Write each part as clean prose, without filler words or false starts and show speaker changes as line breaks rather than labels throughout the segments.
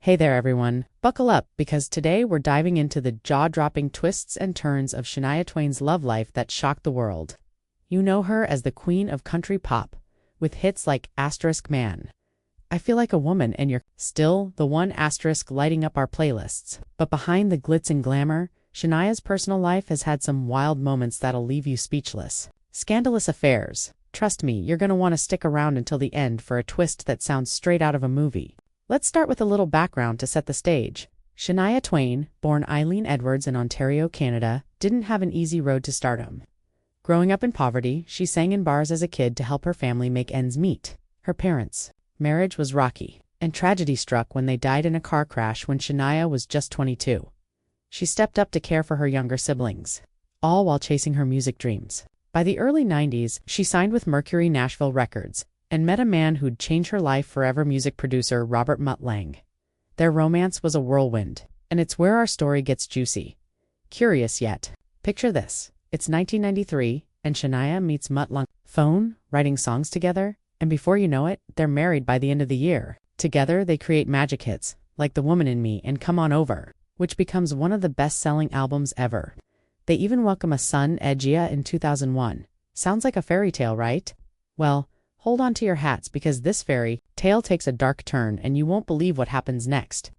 Hey there everyone, buckle up because today we're diving into the jaw-dropping twists and turns of Shania Twain's love life that shocked the world. You know her as the queen of country pop, with hits like *Man. I Feel Like a Woman and You're Still the One lighting up our playlists. But behind the glitz and glamour, Shania's personal life has had some wild moments that'll leave you speechless. Scandalous affairs. Trust me, you're gonna want to stick around until the end for a twist that sounds straight out of a movie. Let's start with a little background to set the stage. Shania Twain, born Eileen Edwards in Ontario, Canada, didn't have an easy road to stardom. Growing up in poverty, she sang in bars as a kid to help her family make ends meet. Her parents' marriage was rocky, and tragedy struck when they died in a car crash when Shania was just 22. She stepped up to care for her younger siblings, all while chasing her music dreams. By the early 90s, she signed with Mercury Nashville Records and met a man who'd change her life forever, music producer Robert Mutt Lange. Their romance was a whirlwind, and it's where our story gets juicy. Curious yet? Picture this. It's 1993, and Shania meets Mutt Lange. Phone, writing songs together, and before you know it, they're married by the end of the year. Together, they create magic hits, like The Woman in Me and Come On Over, which becomes one of the best-selling albums ever. They even welcome a son, Gia, in 2001. Sounds like a fairy tale, right? Well, hold on to your hats because this fairy tale takes a dark turn and you won't believe what happens next.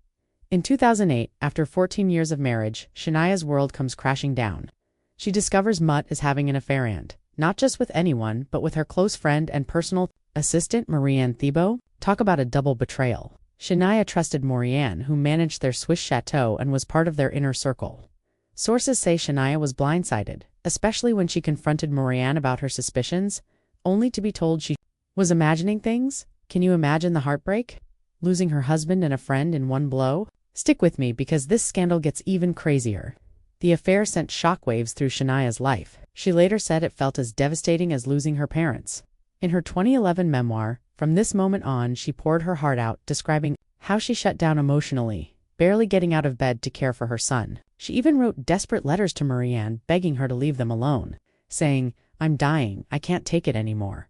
In 2008, after 14 years of marriage, Shania's world comes crashing down. She discovers Mutt is having an affair and, not just with anyone, but with her close friend and personal assistant Marianne Thibault. Talk about a double betrayal. Shania trusted Marianne, who managed their Swiss chateau and was part of their inner circle. Sources say Shania was blindsided, especially when she confronted Marianne about her suspicions, only to be told she was imagining things. Can you imagine the heartbreak? Losing her husband and a friend in one blow? Stick with me because this scandal gets even crazier. The affair sent shockwaves through Shania's life. She later said it felt as devastating as losing her parents. In her 2011 memoir, From This Moment On, she poured her heart out, describing how she shut down emotionally, barely getting out of bed to care for her son. She even wrote desperate letters to Marianne, begging her to leave them alone, saying, "I'm dying, I can't take it anymore."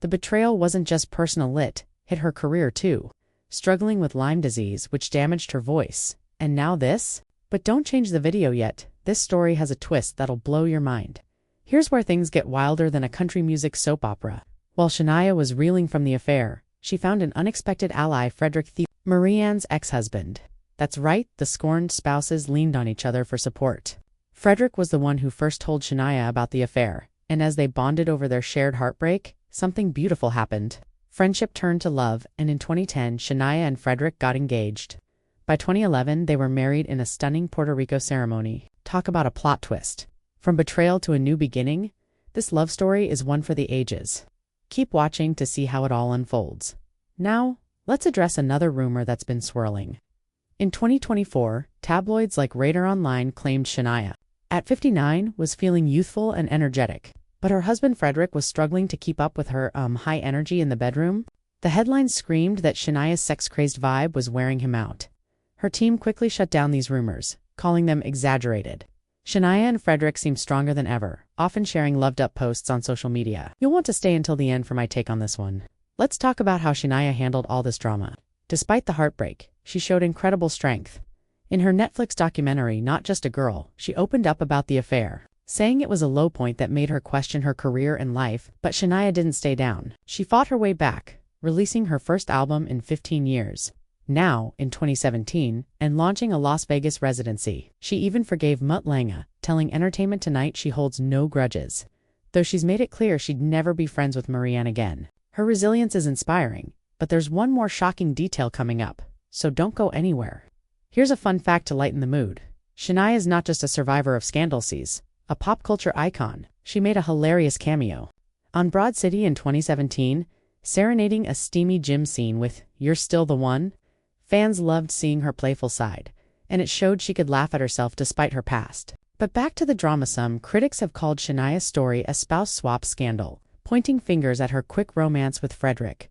The betrayal wasn't just personal, it hit her career too, struggling with Lyme disease, which damaged her voice. And now this? But don't change the video yet. This story has a twist that'll blow your mind. Here's where things get wilder than a country music soap opera. While Shania was reeling from the affair, she found an unexpected ally, Frederick Thibault, Marianne's ex-husband. That's right, the scorned spouses leaned on each other for support. Frederick was the one who first told Shania about the affair, and as they bonded over their shared heartbreak, something beautiful happened. Friendship turned to love, and in 2010, Shania and Frederick got engaged. By 2011, they were married in a stunning Puerto Rico ceremony. Talk about a plot twist. From betrayal to a new beginning, this love story is one for the ages. Keep watching to see how it all unfolds. Now, let's address another rumor that's been swirling. In 2024, tabloids like Radar Online claimed Shania, at 59, was feeling youthful and energetic. But her husband Frederick was struggling to keep up with her high energy in the bedroom. The headlines screamed that Shania's sex-crazed vibe was wearing him out. Her team quickly shut down these rumors, calling them exaggerated. Shania and Frederick seem stronger than ever, often sharing loved-up posts on social media. You'll want to stay until the end for my take on this one. Let's talk about how Shania handled all this drama. Despite the heartbreak, she showed incredible strength. In her Netflix documentary, Not Just a Girl, she opened up about the affair, saying it was a low point that made her question her career and life. But Shania didn't stay down. She fought her way back, releasing her first album in 15 years. Now, in 2017, and launching a Las Vegas residency. She even forgave Mutt Lange, telling Entertainment Tonight she holds no grudges, though she's made it clear she'd never be friends with Marianne again. Her resilience is inspiring, but there's one more shocking detail coming up, so don't go anywhere. Here's a fun fact to lighten the mood. Shania is not just a survivor of Scandalous, a pop culture icon. She made a hilarious cameo on Broad City in 2017, serenading a steamy gym scene with "You're Still the One." Fans loved seeing her playful side, and it showed she could laugh at herself despite her past. But back to the drama. Some critics have called Shania's story a spouse swap scandal, pointing fingers at her quick romance with Frederick.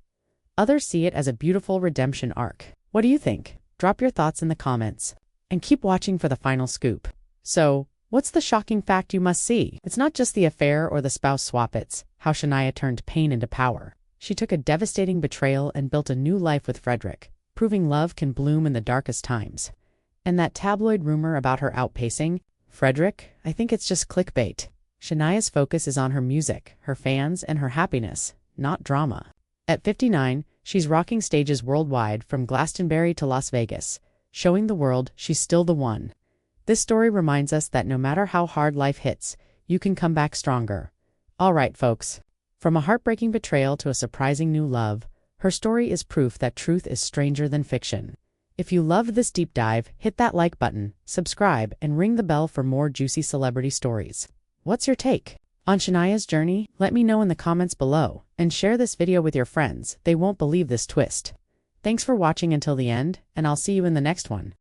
Others see it as a beautiful redemption arc. What do you think? Drop your thoughts in the comments, and keep watching for the final scoop. So, what's the shocking fact you must see? It's not just the affair or the spouse swap, it's how Shania turned pain into power. She took a devastating betrayal and built a new life with Frederick, proving love can bloom in the darkest times. And that tabloid rumor about her outpacing Frederick, I think it's just clickbait. Shania's focus is on her music, her fans, and her happiness, not drama. At 59, she's rocking stages worldwide from Glastonbury to Las Vegas, showing the world she's still the one. This story reminds us that no matter how hard life hits, you can come back stronger. All right, folks. From a heartbreaking betrayal to a surprising new love, her story is proof that truth is stranger than fiction. If you loved this deep dive, hit that like button, subscribe, and ring the bell for more juicy celebrity stories. What's your take on Shania's journey? Let me know in the comments below, and share this video with your friends. They won't believe this twist. Thanks for watching until the end, and I'll see you in the next one.